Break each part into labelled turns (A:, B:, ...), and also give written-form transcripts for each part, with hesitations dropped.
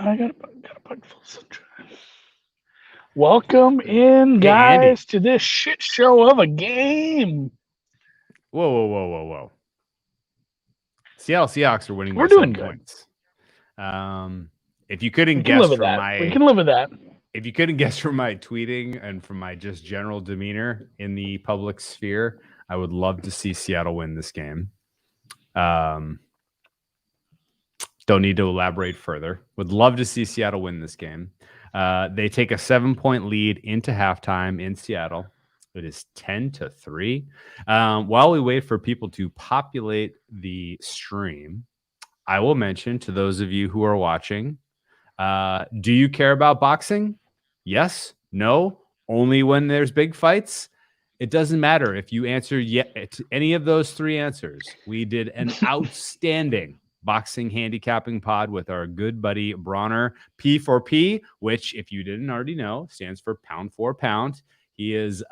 A: I got a bug full sunshine. Welcome in,
B: Hey, Andy.
A: guys, to this shit show of a game.
B: Whoa. Seattle Seahawks are winning by
A: We're doing
B: 7
A: good.
B: points. If you couldn't
A: We can live
B: guess
A: with
B: from
A: that. We can live with that.
B: if you couldn't guess from my tweeting and from my just general demeanor in the public sphere, I would love to see Seattle win this game. Don't need to elaborate further. Would love to see Seattle win this game. They take a 7-point lead into halftime in Seattle. It is 10-3. While we wait for people to populate the stream, I will mention to those of you who are watching, do you care about boxing? Yes, no, only when there's big fights. It doesn't matter if you answer to any of those three answers. We did an outstanding boxing handicapping pod with our good buddy Bronner, P4P, which, if you didn't already know, stands for pound for pound. He is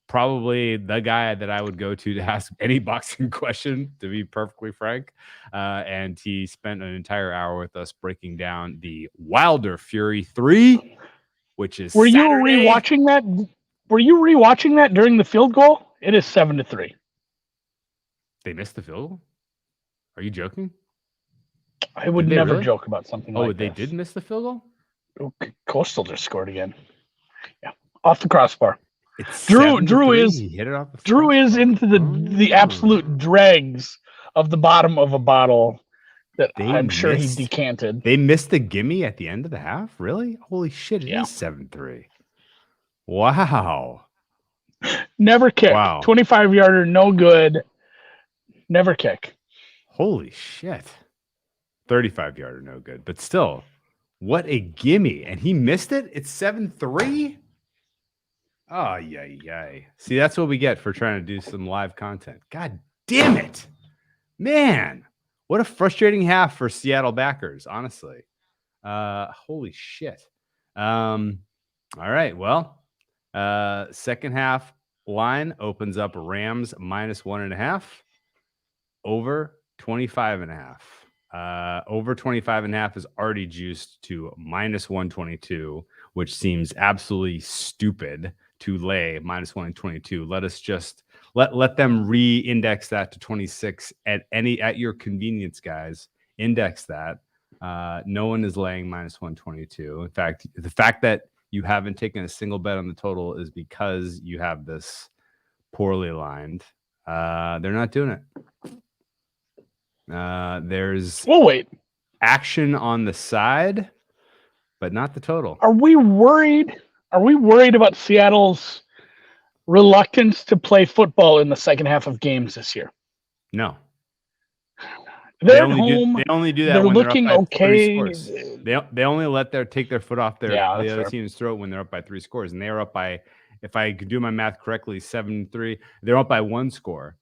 B: probably the guy that I would go to ask any boxing question, to be perfectly frank. And he spent an entire hour with us breaking down the Wilder Fury 3, which is
A: Were you
B: Saturday.
A: rewatching that? Were you rewatching that during the field goal? It is 7-3.
B: They missed the field goal? Are you joking?
A: I would never joke about something like
B: they
A: this.
B: did miss the field goal?
A: Oh, Coastal just scored again. Yeah, off the crossbar.
B: It's
A: Drew
B: 7-3.
A: is
B: He hit it off the
A: Drew
B: crossbar.
A: is into the absolute dregs of the bottom of a bottle that I'm sure he decanted.
B: They missed the gimme at the end of the half? Really? Holy shit, it is 7-3. Wow.
A: Never kick.
B: Wow.
A: 25-yarder, no good. Never kick.
B: Holy shit. 35-yarder, no good. But still, what a gimme. And he missed it? It's 7-3? Oh, yay. See, that's what we get for trying to do some live content. God damn it. Man, what a frustrating half for Seattle backers, honestly. Holy shit. All right, well, second half line opens up Rams -1.5, over 25.5. Over 25.5 is already juiced to -122, which seems absolutely stupid to lay -122. Let us just let them re-index that to 26 at your convenience, guys. Index that. No one is laying -122. In fact, the fact that you haven't taken a single bet on the total is because you have this poorly lined. They're not doing it. There's action on the side, but not the total.
A: Are we worried? Are we worried about Seattle's reluctance to play football in the second half of games this year?
B: No.
A: They're at home.
B: They only do that
A: they're
B: when
A: looking
B: they're up by 3
A: okay.
B: scores. They only take their foot off the other team's throat when they're up by 3 scores, and they are up by, if I could do my math correctly, 7-3. They're up by 1 score.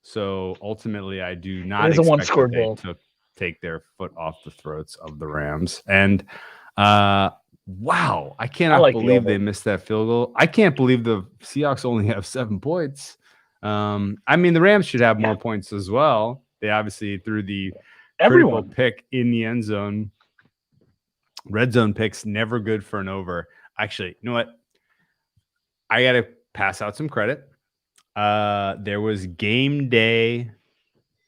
B: So ultimately, I do not expect that they take their foot off the throats of the Rams. And wow, I cannot believe they missed that field goal. I can't believe the Seahawks only have 7 points. I mean, the Rams should have more points as well. They obviously threw the critical pick in the end zone. Red zone picks, never good for an over. Actually, you know what? I got to pass out some credit. There was game day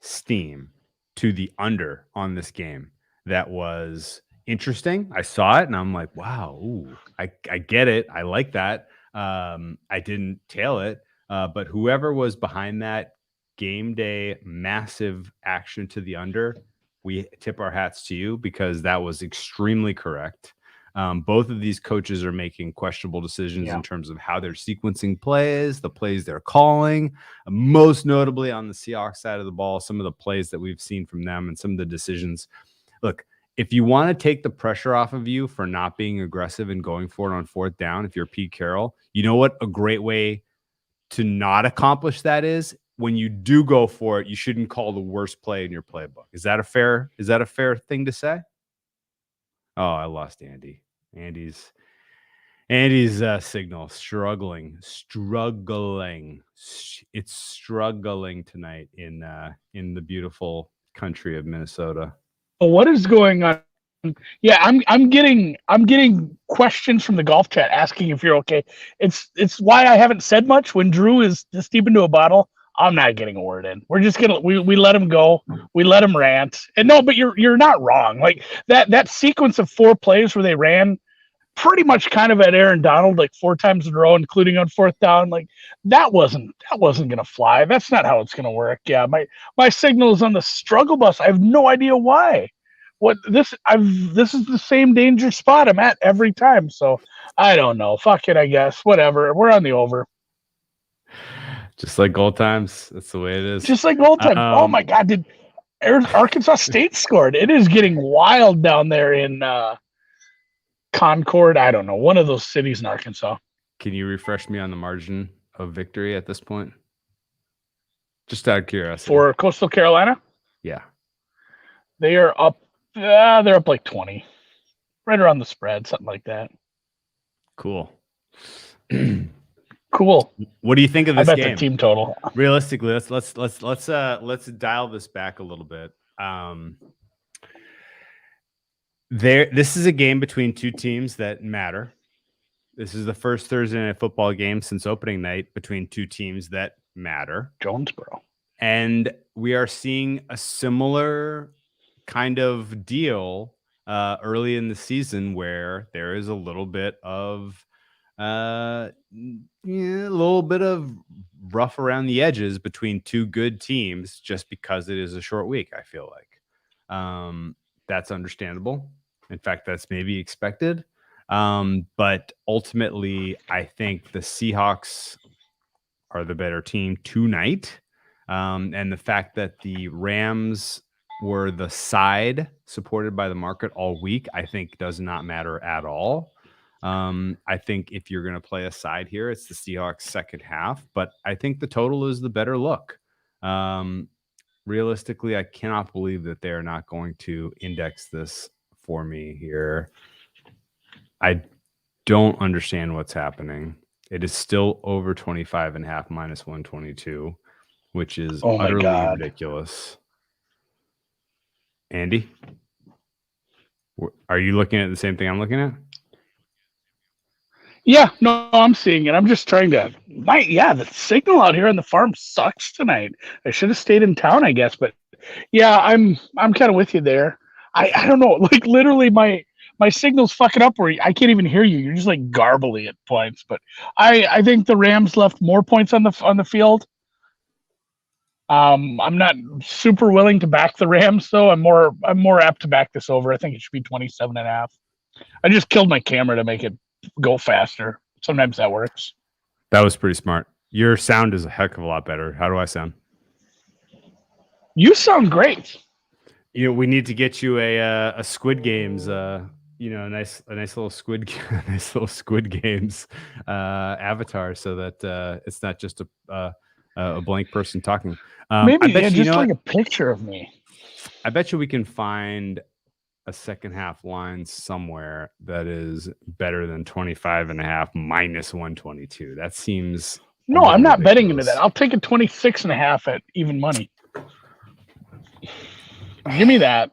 B: steam to the under on this game that was interesting. I saw it and I'm like, wow, ooh, I get it. I like that. I didn't tail it, but whoever was behind that game day massive action to the under, we tip our hats to you, because that was extremely correct. Both of these coaches are making questionable decisions in terms of how they're sequencing plays, the plays they're calling, most notably on the Seahawks side of the ball, some of the plays that we've seen from them and some of the decisions. Look, if you want to take the pressure off of you for not being aggressive and going for it on 4th down, if you're Pete Carroll, you know what a great way to not accomplish that is? When you do go for it, you shouldn't call the worst play in your playbook. Is that a fair thing to say? Oh, I lost Andy. Andy's signal struggling. It's struggling tonight in the beautiful country of Minnesota.
A: But what is going on? Yeah, I'm getting questions from the golf chat asking if you're okay. It's why I haven't said much. When Drew is this deep into a bottle, I'm not getting a word in. We're just gonna we let him go. We let him rant. And no, but you're not wrong. Like that sequence of 4 plays where they ran pretty much kind of at Aaron Donald like 4 times in a row, including on 4th down. Like that wasn't gonna fly. That's not how it's gonna work. Yeah, my signal is on the struggle bus. I have no idea why. This is the same danger spot I'm at every time. So I don't know. Fuck it, I guess. Whatever. We're on the over.
B: Just like goal times. That's the way it is.
A: Just like goal time. Oh my God! Did Arkansas State scored? It is getting wild down there in Concord. I don't know. One of those cities in Arkansas.
B: Can you refresh me on the margin of victory at this point? Just out of curiosity.
A: For Coastal Carolina?
B: Yeah.
A: They are up. They're up like 20. Right around the spread, something like that.
B: Cool.
A: Cool.
B: What do you think of this
A: I bet
B: game?
A: the team total.
B: Realistically, let's dial this back a little bit. This is a game between two teams that matter. This is the first Thursday night football game since opening night between two teams that matter.
A: Jonesboro.
B: And we are seeing a similar kind of deal early in the season where there is a little bit of rough around the edges between two good teams just because it is a short week. I feel like that's understandable. In fact, that's maybe expected. But ultimately, I think the Seahawks are the better team tonight. And the fact that the Rams were the side supported by the market all week, I think does not matter at all. I think if you're going to play a side here, it's the Seahawks second half, but I think the total is the better look. Realistically, I cannot believe that they are not going to index this for me here. I don't understand what's happening. It is still over 25.5 minus 122, which is utterly ridiculous. Andy, are you looking at the same thing I'm looking at?
A: Yeah, no, I'm seeing it. I'm just trying to. The signal out here on the farm sucks tonight. I should have stayed in town, I guess. But yeah, I'm kind of with you there. I don't know. Like literally, my signal's fucking up where I can't even hear you. You're just like garbly at points. But I think the Rams left more points on the field. I'm not super willing to back the Rams though. I'm more apt to back this over. I think it should be 27.5. I just killed my camera to make it go faster. Sometimes that works.
B: That was pretty smart. Your sound is a heck of a lot better. How do I sound?
A: You sound great.
B: We need to get you a Squid Games, a nice little Squid Games avatar, so that it's not just a blank person talking.
A: Maybe just like a picture of me.
B: I bet you we can find a second half line somewhere that is better than 25.5 minus 122. That seems
A: no. I'm not betting into that. I'll take a 26.5 at even money. Give me that.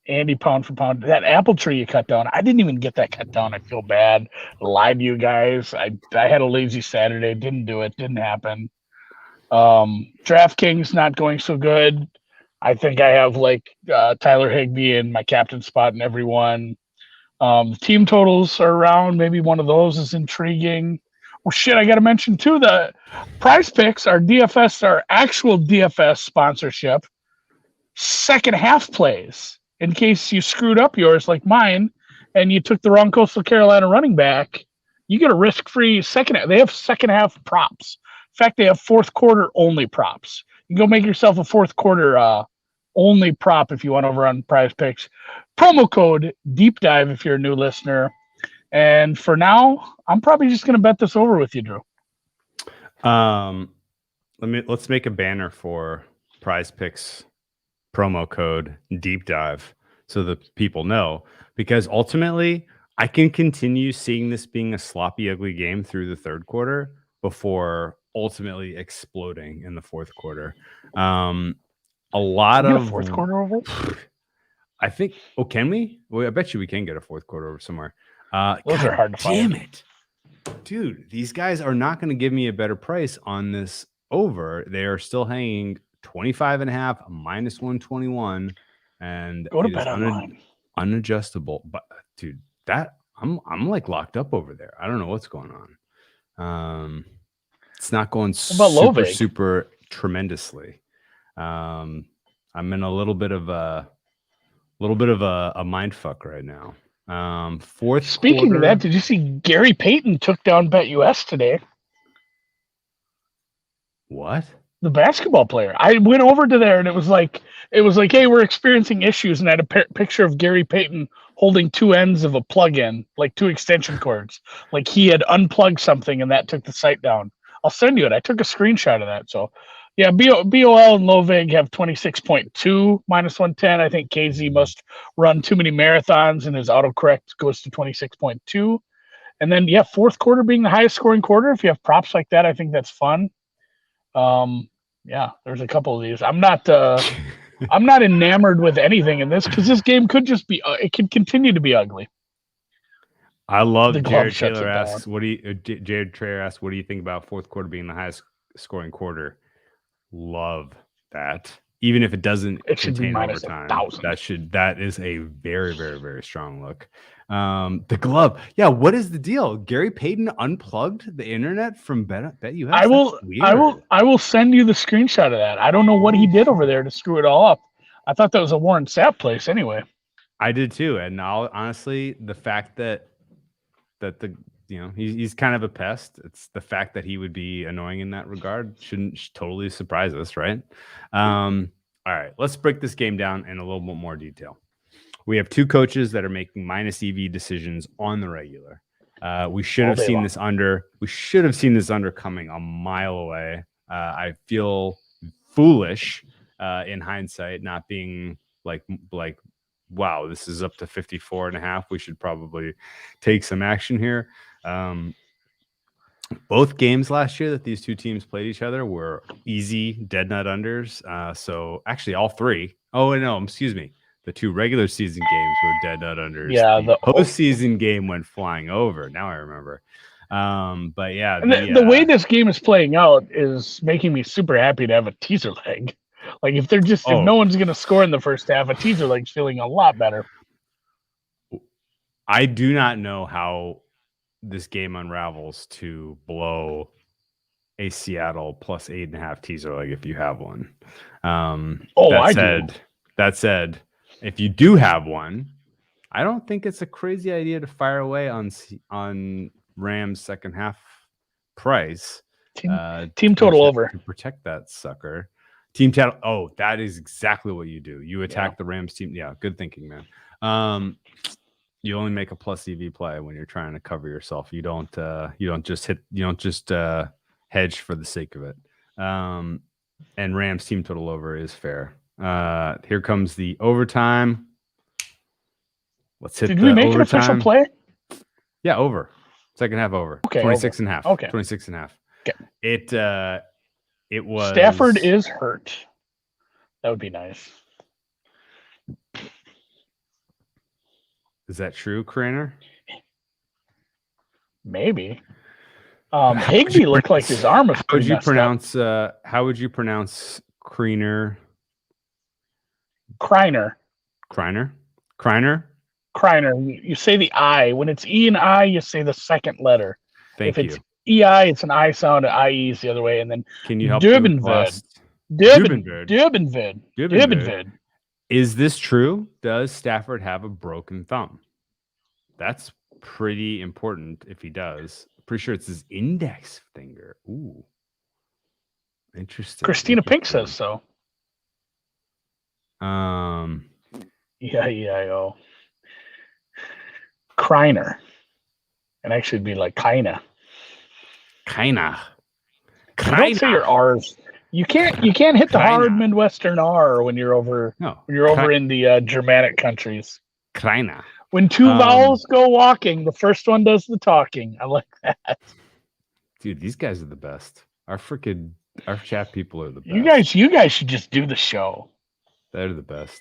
A: Andy, pound for pound. That apple tree you cut down. I didn't even get that cut down. I feel bad. I lied to you guys. I had a lazy Saturday. Didn't do it. Didn't happen. DraftKings not going so good. I think I have Tyler Higbee in my captain spot in every one. The team totals are around. Maybe one of those is intriguing. Well, shit, I got to mention too, the Prize Picks, our actual DFS sponsorship, second half plays. In case you screwed up yours like mine and you took the wrong Coastal Carolina running back, you get a risk-free second half. They have second half props. In fact, they have fourth quarter only props. You can go make yourself a fourth quarter only prop if you want over on Prize Picks. Promo code Deep Dive if you're a new listener. And for now, I'm probably just going to bet this over with you, Drew.
B: Let's make a banner for Prize Picks promo code Deep Dive so that people know, because ultimately I can continue seeing this being a sloppy, ugly game through the third quarter before ultimately exploding in the fourth quarter. A lot of
A: fourth quarter over.
B: I think. Oh, can we? Well, I bet you we can get a fourth quarter over somewhere.
A: Those are hard to find.
B: Damn it, dude! These guys are not going to give me a better price on this over. They are still hanging 25.5 minus 121, and
A: Go to
B: it is
A: bet online.
B: unadjustable. But dude, that I'm like locked up over there. I don't know what's going on. It's not going super tremendously. I'm in a little bit of a mind fuck right now.
A: Speaking
B: quarter,
A: of that, did you see Gary Payton took down BetUS today?
B: What?
A: The basketball player. I went over to there and it was like, hey, we're experiencing issues, and I had a picture of Gary Payton holding two ends of a plug-in, like two extension cords. Like he had unplugged something and that took the site down. I'll send you it. I took a screenshot of that. So yeah, BOL and Lovig have 26.2 minus 110. I think KZ must run too many marathons and his autocorrect goes to 26.2. And then yeah, fourth quarter being the highest scoring quarter. If you have props like that, I think that's fun. Yeah, there's a couple of these. I'm not enamored with anything in this because this game could just be. It could continue to be ugly.
B: I love Jared Taylor asks, Jared Trayer asks, what do you think about fourth quarter being the highest scoring quarter? Love that. Even if it doesn't contain overtime, that is a very, very, very strong look. The glove. Yeah, what is the deal? Gary Payton unplugged the internet from BetUS?
A: I will send you the screenshot of that. I don't know what he did over there to screw it all up. I thought that was a Warren Sapp place anyway.
B: I did too. And honestly, the fact that he's kind of a pest. It's the fact that he would be annoying in that regard shouldn't totally surprise us, right? All right, let's break this game down in a little bit more detail. We have two coaches that are making minus EV decisions on the regular. We should have seen this under. We should have seen this under coming a mile away. I feel foolish in hindsight, not being like, wow, this is up to 54.5. We should probably take some action here. Both games last year that these two teams played each other were easy dead nut unders. So actually all three. Oh, no, excuse me. The two regular season games were dead nut unders.
A: Yeah,
B: the postseason game went flying over. Now I remember. But yeah,
A: the way this game is playing out is making me super happy to have a teaser leg. Like if no one's going to score in the first half, a teaser leg's feeling a lot better.
B: I do not know how this game unravels to blow a Seattle plus 8.5 teaser leg if you have one. That said, if you do have one, I don't think it's a crazy idea to fire away on Rams second half price.
A: Team total over
B: to protect that sucker. Team total. Oh, that is exactly what you do. You attack the Rams team. Yeah, good thinking, man. You only make a plus EV play when you're trying to cover yourself. You don't just hedge for the sake of it. And Rams team total over is fair. Here comes the overtime. Let's hit.
A: Did we make an official play?
B: Yeah, over. Second half over.
A: Okay,
B: 26.5.
A: Okay,
B: 26.5.
A: Okay.
B: It was.
A: Stafford is hurt. That would be nice.
B: Is that true, Craner?
A: Maybe. Higbee looked like his arm was.
B: How would you pronounce Creener?
A: Kreiner. You say the I. When it's E and I, you say the second letter.
B: If
A: it's EI, it's an I sound. IE is the other way. And then
B: can you help
A: Durbinvid.
B: Is this true? Does Stafford have a broken thumb? That's pretty important if he does. Pretty sure it's his index finger. Ooh. Interesting.
A: Christina Pink says so. E-I-E-I-O. Kreiner. And actually it'd be like Kinda. Don't say your R's. You can't hit the hard Midwestern R when you're over in the Germanic countries.
B: Kreiner.
A: When two vowels go walking, the first one does the talking. I like that.
B: Dude, these guys are the best. Our chat people are the best.
A: You guys should just do the show.
B: They're the best.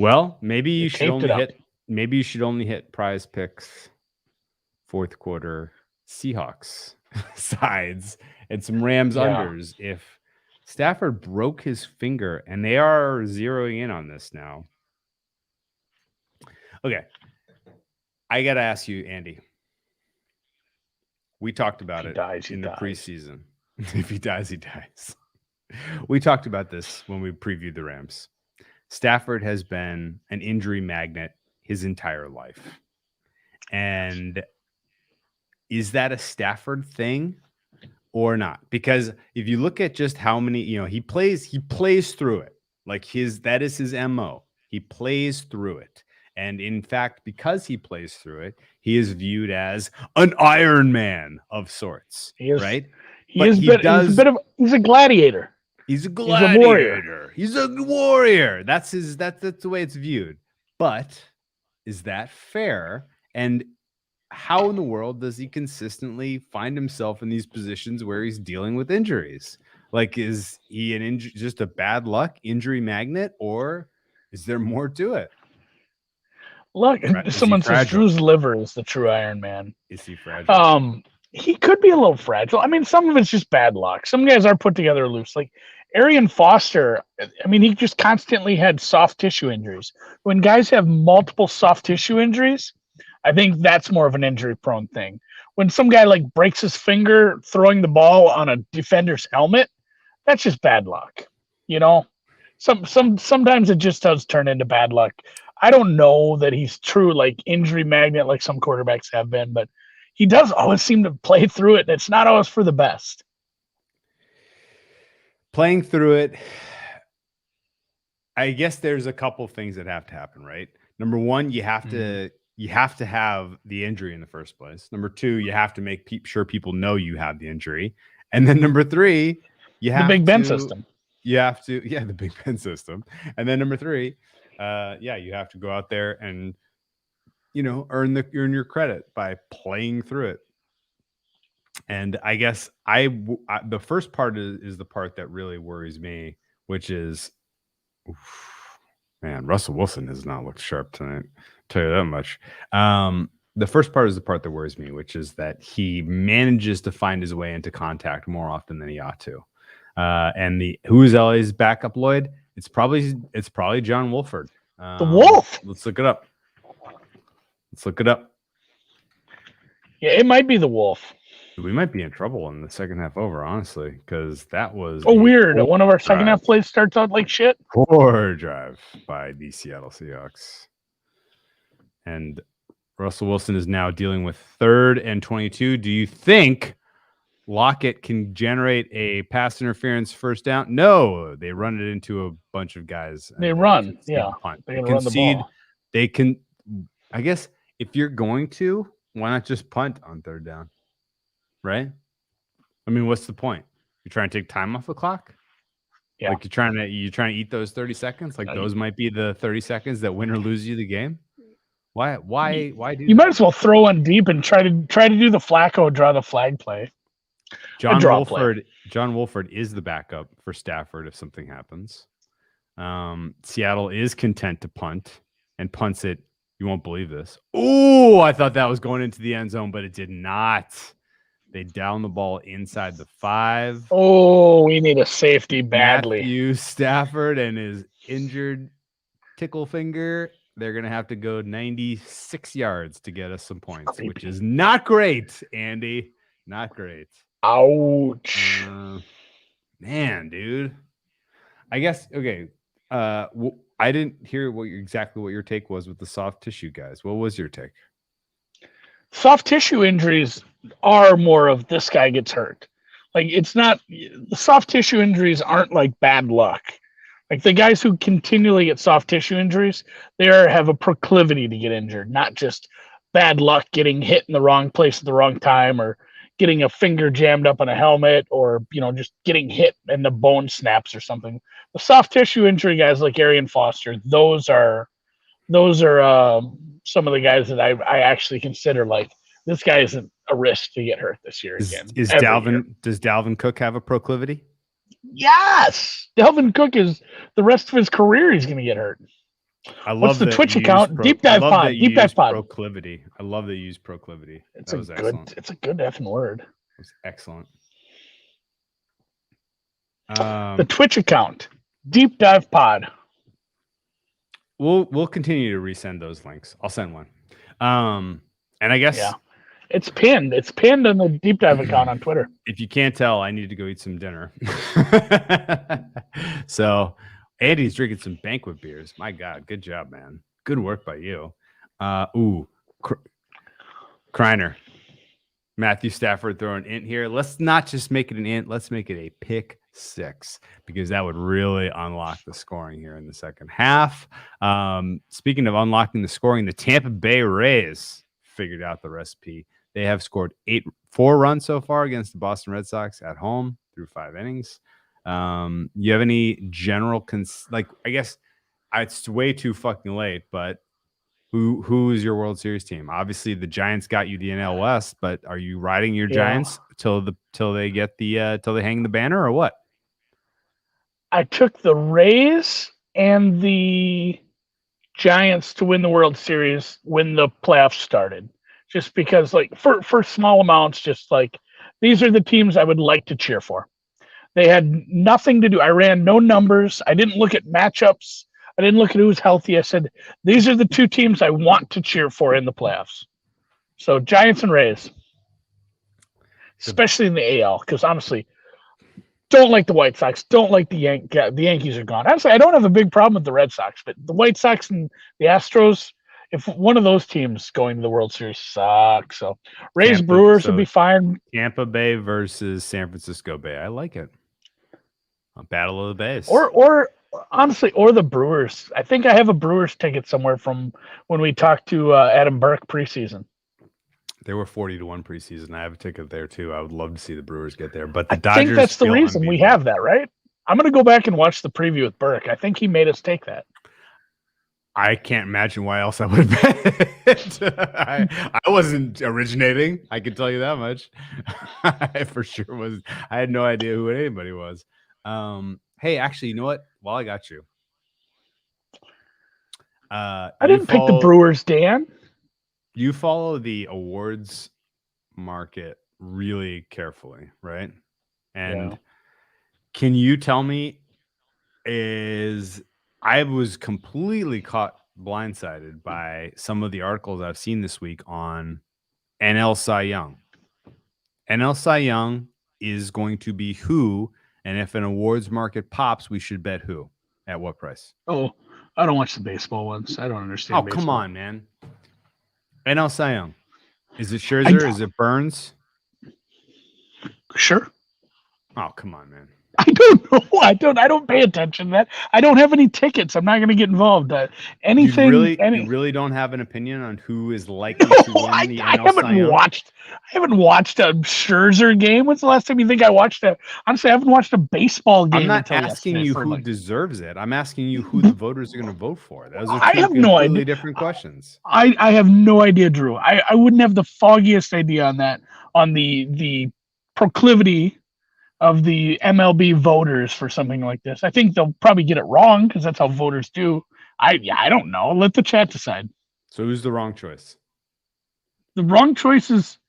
B: Well, maybe you should
A: taped it
B: only
A: up.
B: hit. Maybe you should only hit Prize Picks fourth quarter Seahawks sides and some Rams unders. If Stafford broke his finger, and they are zeroing in on this now. Okay, I gotta ask you, Andy. We talked about it in the preseason. If he dies, he dies. We talked about this when we previewed the Rams. Stafford has been an injury magnet his entire life. And is that a Stafford thing or not? Because if you look at just how many, he plays through it. Like that is his MO. He plays through it. And in fact, because he plays through it, he is viewed as an Iron Man of sorts, right?
A: He's a gladiator.
B: He's a gladiator. He's a warrior. That's the way it's viewed. But is that fair? And how in the world does he consistently find himself in these positions where he's dealing with injuries? Like, is he just a bad luck injury magnet, or is there more to it?
A: Look, someone says Drew's liver is the true Iron Man.
B: Is he fragile?
A: He could be a little fragile. I mean, some of it's just bad luck. Some guys are put together loose. Like Arian Foster, I mean, he just constantly had soft tissue injuries. When guys have multiple soft tissue injuries, I think that's more of an injury-prone thing. When some guy like breaks his finger throwing the ball on a defender's helmet, that's just bad luck. Sometimes it just does turn into bad luck. I don't know that he's true like injury magnet like some quarterbacks have been, but he does always seem to play through it, and it's not always for the best.
B: Playing through it, I guess there's a couple things that have to happen, right? Number one, you have to have the injury in the first place. Number two, you have to make sure people know you have the injury, and then number three, you have
A: the Big Ben system.
B: You have to, the Big Ben system, and then number three, you have to go out there and earn your credit by playing through it. And I guess the first part is the part that really worries me, which is, man, Russell Wilson has not looked sharp tonight. I'll tell you that much. The first part is the part that worries me, which is that he manages to find his way into contact more often than he ought to. And who's LA's backup, Lloyd? It's probably John Wolford.
A: The Wolf.
B: Let's look it up.
A: Yeah, it might be the Wolf.
B: We might be in trouble in the second half over, honestly, because that was
A: weird. One of our second half plays starts out like shit.
B: Poor drive by the Seattle Seahawks. And Russell Wilson is now dealing with 3rd and 22. Do you think Lockett can generate a pass interference first down? No, they run it into a bunch of guys.
A: They run,
B: punt. They concede. They can. I guess if you're going to, why not just punt on 3rd down? Right? I mean, what's the point? You're trying to take time off the clock?
A: Yeah.
B: Like you're trying to eat those 30 seconds? Like those might be the 30 seconds that win or lose you the game? Why do
A: you might as well throw one deep and try to do the Flacco draw the flag play.
B: John Wolford is the backup for Stafford if something happens. Seattle is content to punt and punts it. You won't believe this. Oh, I thought that was going into the end zone, but it did not. They down the ball inside the 5.
A: Oh, we need a safety badly.
B: Matthew Stafford and his injured tickle finger. They're going to have to go 96 yards to get us some points, which is not great, Andy. Not great.
A: Ouch.
B: Man, dude. I guess, okay. I didn't hear exactly what your take was with the soft tissue guys. What was your take?
A: Soft tissue injuries are more of this guy gets hurt. Like it's not the soft tissue injuries aren't like bad luck. Like the guys who continually get soft tissue injuries, they have a proclivity to get injured, not just bad luck getting hit in the wrong place at the wrong time or getting a finger jammed up on a helmet or, just getting hit and the bone snaps or something. The soft tissue injury guys like Arian Foster, those are some of the guys that I actually consider like this guy isn't a risk to get hurt this year again.
B: Does Dalvin Cook have a proclivity?
A: Yes. Dalvin Cook is the rest of his career he's going to get hurt.
B: I
A: What's
B: love
A: the
B: that
A: Twitch
B: you use
A: account? Deep Dive Pod. Deep Dive Pod.
B: proclivity. I love that you use proclivity.
A: It's excellent. It's a good effing word.
B: It was excellent.
A: The Twitch account, Deep Dive Pod.
B: We'll continue to resend those links. I'll send one. And I guess
A: it's pinned. It's pinned on the Deep Dive account on Twitter.
B: If you can't tell, I need to go eat some dinner. So Andy's drinking some banquet beers. My God, good job, man. Good work by you. Kreiner. Matthew Stafford throwing int here. Let's not just make it an int. Let's make it a pick 6 because that would really unlock the scoring here in the second half. Speaking of unlocking the scoring, the Tampa Bay Rays figured out the recipe. They have scored 4 runs so far against the Boston Red Sox at home through 5 innings. You have any general I guess it's way too fucking late, but who is your World Series team? Obviously, the Giants got you the NL West, but are you riding your Giants till they get till they hang the banner or what?
A: I took the Rays and the Giants to win the World Series when the playoffs started. Just because, like, for small amounts, just like these are the teams I would like to cheer for. They had nothing to do. I ran no numbers. I didn't look at matchups. I didn't look at who was healthy. I said, these are the 2 teams I want to cheer for in the playoffs. So Giants and Rays, especially in the AL, because honestly, don't like the White Sox. Don't like the Yankees are gone. Honestly, I don't have a big problem with the Red Sox, but the White Sox and the Astros, if one of those teams going to the World Series sucks. So Rays Brewers would be fine.
B: Tampa Bay versus San Francisco Bay. I like it. A battle of the Bays.
A: Or honestly, or the Brewers. I think I have a Brewers ticket somewhere from when we talked to Adam Burke preseason.
B: They were 40-1 preseason. I have a ticket there too. I would love to see the Brewers get there, but the Dodgers.
A: I think that's the reason we have that, right? I'm going to go back and watch the preview with Burke. I think he made us take that.
B: I can't imagine why else I would bet. I wasn't originating. I can tell you that much. I for sure was. I had no idea who anybody was. Hey, actually, you know what? While I got you,
A: I didn't pick the Brewers, Dan.
B: You follow the awards market really carefully, right? And can you tell me, I was completely caught blindsided by some of the articles I've seen this week on NL Cy Young. NL Cy Young is going to be who, and if an awards market pops, we should bet who at what price?
A: Oh, I don't watch the baseball ones. I don't understand.
B: Come on, man. NL Cy Young. Is it Scherzer? Is it Burns?
A: Sure.
B: Oh, come on, man.
A: I don't know. I don't pay attention to that. I don't have any tickets. I'm not going to get involved. Anything.
B: You really don't have an opinion on who is likely to win the NL Cy Young?
A: I haven't watched a Scherzer game. When's the last time you think I watched a? Honestly, I haven't watched a baseball game.
B: I'm not asking you who deserves it. I'm asking you who the voters are going to vote for. Those are two completely different questions.
A: I have no idea, Drew. I wouldn't have the foggiest idea on that. On the proclivity of the MLB voters for something like this. I think they'll probably get it wrong because that's how voters do. I don't know. Let the chat decide.
B: So who's the wrong choice?
A: The wrong choice is,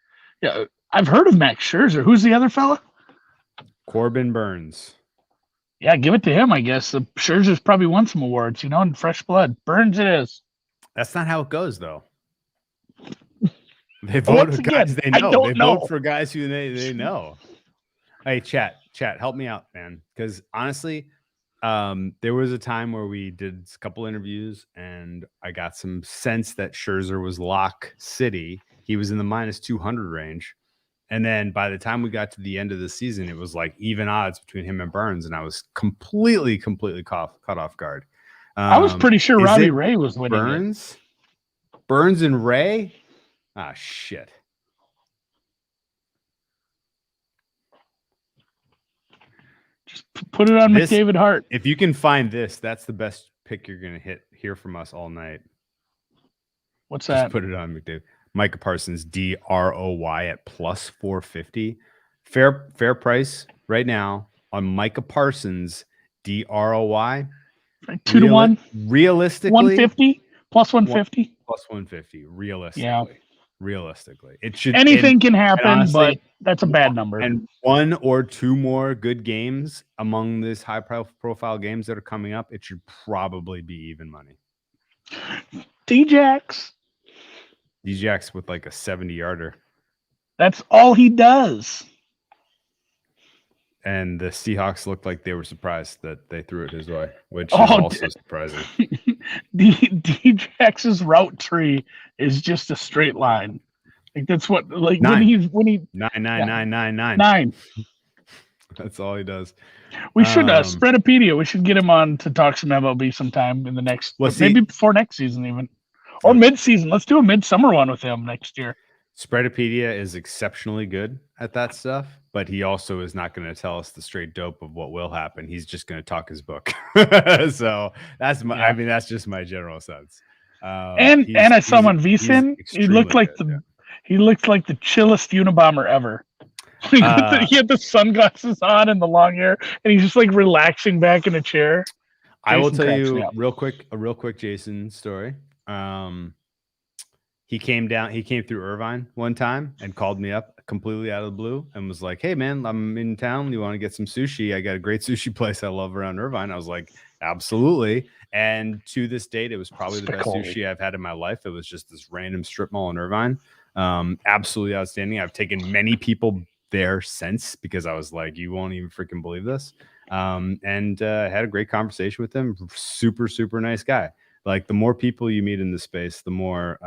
A: I've heard of Max Scherzer. Who's the other fella?
B: Corbin Burns.
A: Yeah, give it to him, I guess. The Scherzer's probably won some awards, in fresh blood. Burns it is.
B: That's not how it goes, though. They vote for guys they know. They vote for guys who they know. Hey, chat, help me out, man. Because honestly, there was a time where we did a couple interviews and I got some sense that Scherzer was lock city. He was in the minus 200 range. And then by the time we got to the end of the season, it was like even odds between him and Burns. And I was completely caught off guard.
A: I was pretty sure Robbie Ray was winning.
B: Burns and Ray? Ah, shit.
A: Just put it on McDavid Hart.
B: If you can find this, that's the best pick you're going to hear from us all night.
A: What's that?
B: Just put it on McDavid. Micah Parsons, DROY at plus 450. Fair price right now on Micah Parsons, DROY,
A: 2-1.
B: Realistically,
A: 150 plus 150.
B: Plus 150. Realistically, it should.
A: Anything can happen,
B: honestly,
A: but that's a bad number.
B: And 1 or 2 more good games among these high-profile games that are coming up, it should probably be even money.
A: D-Jax
B: with like a 70-yarder.
A: That's all he does.
B: And the Seahawks looked like they were surprised that they threw it his way, which is also surprising.
A: D-Jax's route tree is just a straight line. Like that's what like
B: 9.
A: when he
B: 9. That's all he does.
A: We should Spreadopedia. We should get him on to talk some MLB sometime in the next, maybe before next season even, or mid-season. Let's do a midsummer one with him next year.
B: Spreadopedia is exceptionally good at that stuff, but he also is not going to tell us the straight dope of what will happen. He's just going to talk his book. So that's my. I mean, that's just my general sense.
A: And I saw him on VSiN. He looked like he looked like the chillest Unabomber ever. He had the sunglasses on and the long hair, and he's just like relaxing back in a chair.
B: I will tell you a real quick Jason story. He came through Irvine one time and called me up completely out of the blue and was like, "Hey man, I'm in town. You want to get some sushi? I got a great sushi place I love around Irvine." I was like, "Absolutely." And to this date, it was probably the best sushi I've had in my life. It was just this random strip mall in Irvine. Absolutely outstanding. I've taken many people there since because I was like, "You won't even freaking believe this." And had a great conversation with him. Super, super nice guy. Like the more people you meet in the space, the more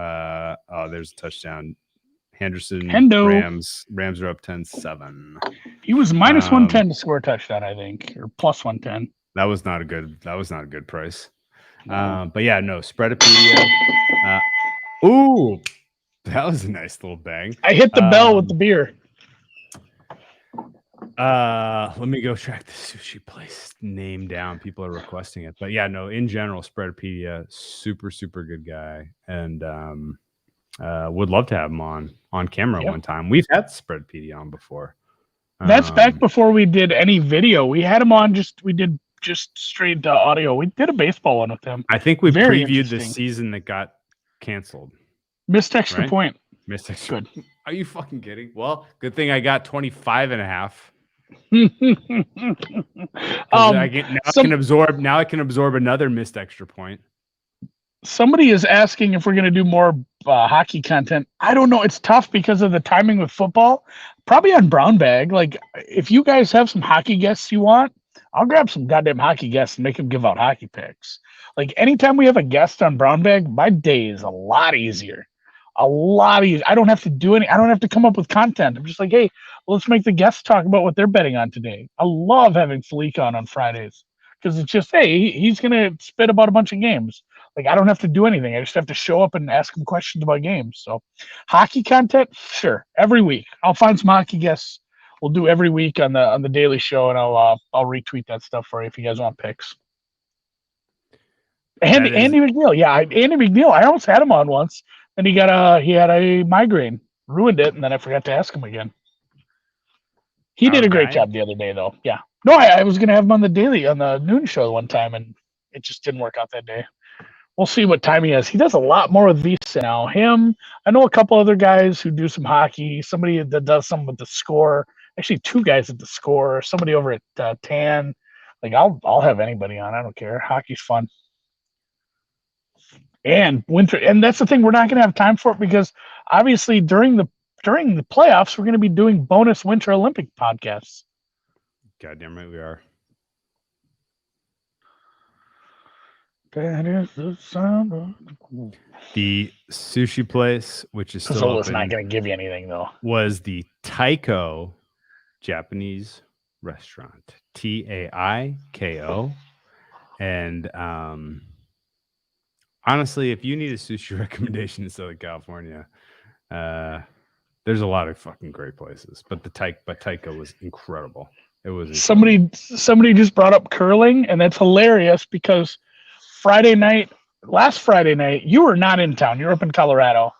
B: there's a touchdown. Henderson, Rams are up 10-7.
A: He was minus 110 to score a touchdown, I think, or plus 110.
B: That was not a good price. But yeah, no, Spreadopedia. Ooh, that was a nice little bang.
A: I hit the bell with the beer.
B: Let me go track the sushi place name down. People are requesting it, but yeah, no, in general, Spreadopedia, super, super good guy. And, would love to have him on camera one time. We've had Spreadopedia on before.
A: That's back before we did any video. We had him on we did just straight audio. We did a baseball one with him.
B: I think we previewed the season that got canceled.
A: Missed extra point.
B: Missed extra. Good. Are you fucking kidding? Well, good thing I got 25.5. I can absorb another missed extra point.
A: Somebody is asking if we're going to do more hockey content. I don't know. It's tough because of the timing with football. Probably on Brown Bag. Like, if you guys have some hockey guests you want, I'll grab some goddamn hockey guests and make them give out hockey picks. Like, anytime we have a guest on Brown Bag, my day is a lot easier. A lot easier. I don't have to do any. I don't have to come up with content. I'm just like, hey, let's make the guests talk about what they're betting on today. I love having Fleek on Fridays because it's just, hey, he's going to spit about a bunch of games. Like, I don't have to do anything. I just have to show up and ask him questions about games. So hockey content, sure. Every week. I'll find some hockey guests. We'll do every week on the daily show, and I'll retweet that stuff for you if you guys want picks. Andy McNeil. Yeah, Andy McNeil. I almost had him on once. And he had a migraine. Ruined it, and then I forgot to ask him again. He did a great job the other day, though. Yeah. No, I was going to have him on the noon show one time, and it just didn't work out that day. We'll see what time he has. He does a lot more with Visa now. Him, I know a couple other guys who do some hockey. Somebody that does some with the Score. Actually, 2 guys at the Score. Somebody over at Tan. Like, I'll have anybody on. I don't care. Hockey's fun. And winter, and that's the thing. We're not going to have time for it because obviously during the playoffs, we're going to be doing bonus Winter Olympic podcasts.
B: Goddamn right we are.
A: That is the sound of
B: the sushi place, which is still open,
A: not going to give you anything though.
B: Was the Taiko Japanese restaurant, Taiko, and honestly, if you need a sushi recommendation in Southern California, there's a lot of fucking great places. But Taiko was incredible. It was
A: somebody just brought up curling, and that's hilarious because last Friday night, you were not in town. You were up in Colorado,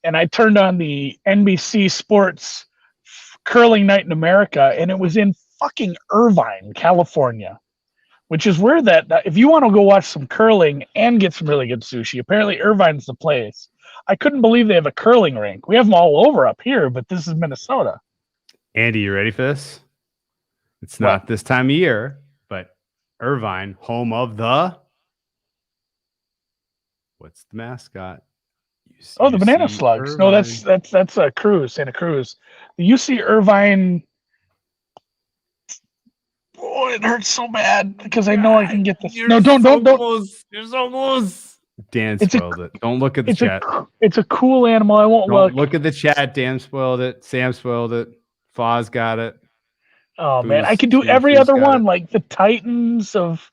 A: and I turned on the NBC Sports Curling Night in America, and it was in fucking Irvine, California. which is where that if you want to go watch some curling and get some really good sushi, apparently Irvine's the place. I couldn't believe they have a curling rink. We have them all over up here, but this is Minnesota.
B: Andy, you ready for this? It's not this time of year, but Irvine, home of the what's the mascot?
A: The banana slugs.
B: Irvine.
A: No, that's a Cruz, Santa Cruz. The UC Irvine. Oh, it hurts so bad because I know I can get this. No, don't.
B: Close. You're so close. Dan spoiled it. Don't look at the chat.
A: It's a cool animal. I won't look.
B: Look at the chat. Dan spoiled it. Sam spoiled it. Foz got it.
A: Oh, man. I could do every other one, like the Titans of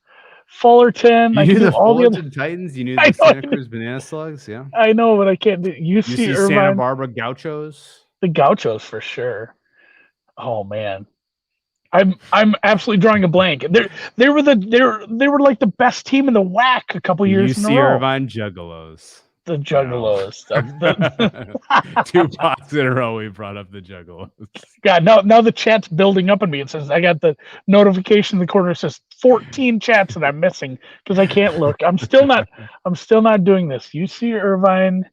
A: Fullerton.
B: You knew the Fullerton Titans? You knew the Santa Cruz Banana Slugs? Yeah.
A: I know, but I can't do UC Irvine.
B: Santa Barbara Gauchos?
A: The Gauchos for sure. Oh, man. I'm absolutely drawing a blank. They were like the best team in the WAC a couple years in a row.
B: UC Irvine Juggalos.
A: The Juggalos.
B: No. 2 pods in a row we brought up the Juggalos.
A: God, now the chat's building up on me. It says I got the notification in the corner. It says 14 chats that I'm missing because I can't look. I'm still not doing this. UC Irvine.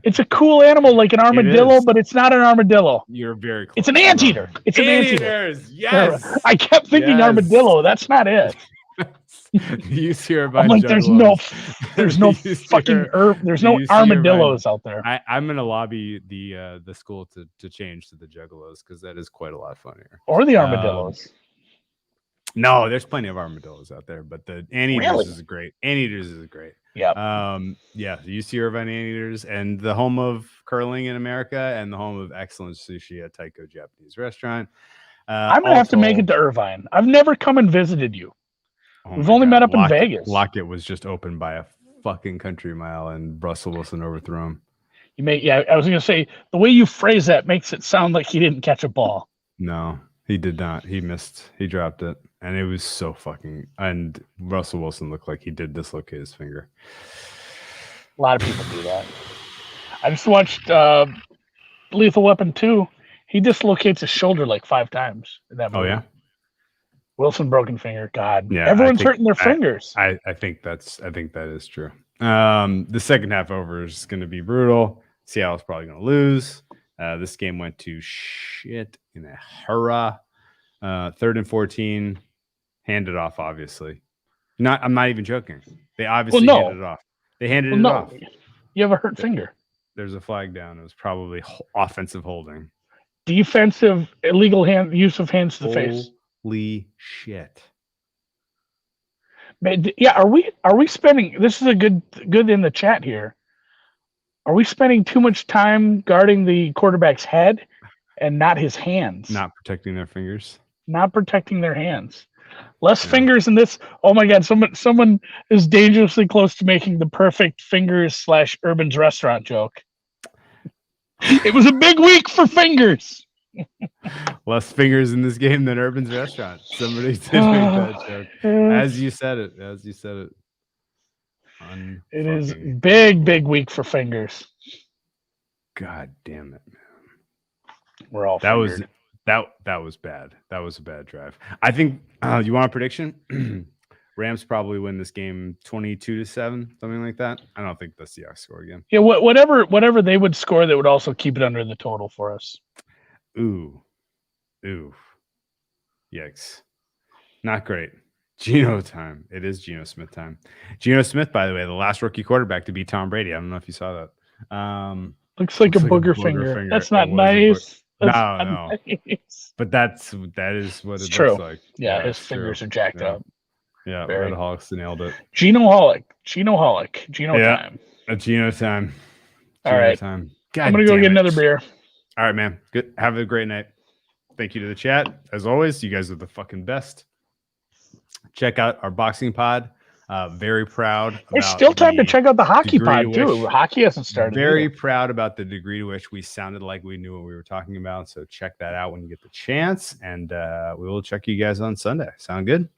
A: It's a cool animal like an armadillo, but it's not an armadillo.
B: You're very close.
A: It's an anteater. It's an anteater.
B: Yes.
A: I kept thinking armadillo. That's not it.
B: UC Irvine.
A: I'm like, there's no fucking there's no armadillos out there.
B: I'm gonna lobby the school to change to the Juggalos because that is quite a lot funnier.
A: Or the armadillos.
B: No, there's plenty of armadillos out there, but the anteaters is great. Anteaters is great.
A: Yeah.
B: Yeah. The UC Irvine Anteaters and the home of curling in America and the home of excellent sushi at Taiko Japanese Restaurant.
A: I'm gonna have to make it to Irvine. I've never come and visited you. We've only met up in Vegas.
B: Lockett was just opened by a fucking country mile, and Russell Wilson overthrew him.
A: I was gonna say the way you phrase that makes it sound like he didn't catch a ball.
B: No, he did not. He missed. He dropped it. And it was so fucking. And Russell Wilson looked like he did dislocate his finger.
A: A lot of people do that. I just watched Lethal Weapon 2. He dislocates his shoulder like 5 times in that movie.
B: Oh, yeah?
A: Wilson broken finger. God.
B: Yeah.
A: Everyone's hurting their fingers.
B: I think that is true. The second half over is going to be brutal. Seattle's probably going to lose. This game went to shit in a hurrah. 3rd and 14. Handed off, obviously. I'm not even joking. They obviously handed it off. They handed it off.
A: You have a hurt finger.
B: There's a flag down. It was probably offensive holding.
A: Defensive illegal use of hands to the face.
B: Holy shit.
A: Yeah, are we spending this is a good in the chat here. Are we spending too much time guarding the quarterback's head and not his hands?
B: Not protecting their fingers.
A: Not protecting their hands. Less fingers in this. Oh my God! Someone is dangerously close to making the perfect fingers / Urban's restaurant joke. It was a big week for fingers.
B: Less fingers in this game than Urban's restaurant. Somebody did make that joke. As you said it.
A: It is big week for fingers.
B: God damn it, man.
A: We're all
B: that was bad. That was a bad drive. I think you want a prediction? Rams probably win this game 22-7, something like that. I don't think the Seahawks score again.
A: Yeah, whatever they would score, they would also keep it under the total for us.
B: Ooh. Yikes. Not great. Geno time. It is Geno Smith time. Geno Smith, by the way, the last rookie quarterback to beat Tom Brady. I don't know if you saw that.
A: Looks like a booger finger. That's not nice.
B: No. Nice. But that is what it looks like.
A: Yeah, his fingers are jacked up.
B: Yeah, Red Hawks nailed it.
A: Geno-holic. Geno time.
B: A Geno time.
A: All right.
B: Time.
A: I'm going to go get another beer.
B: All right, man. Good. Have a great night. Thank you to the chat. As always, you guys are the fucking best. Check out our boxing pod. Very proud.
A: There's still time to check out the hockey pod, too. Hockey hasn't started.
B: Very proud about the degree to which we sounded like we knew what we were talking about. So check that out when you get the chance. And we will check you guys on Sunday. Sound good?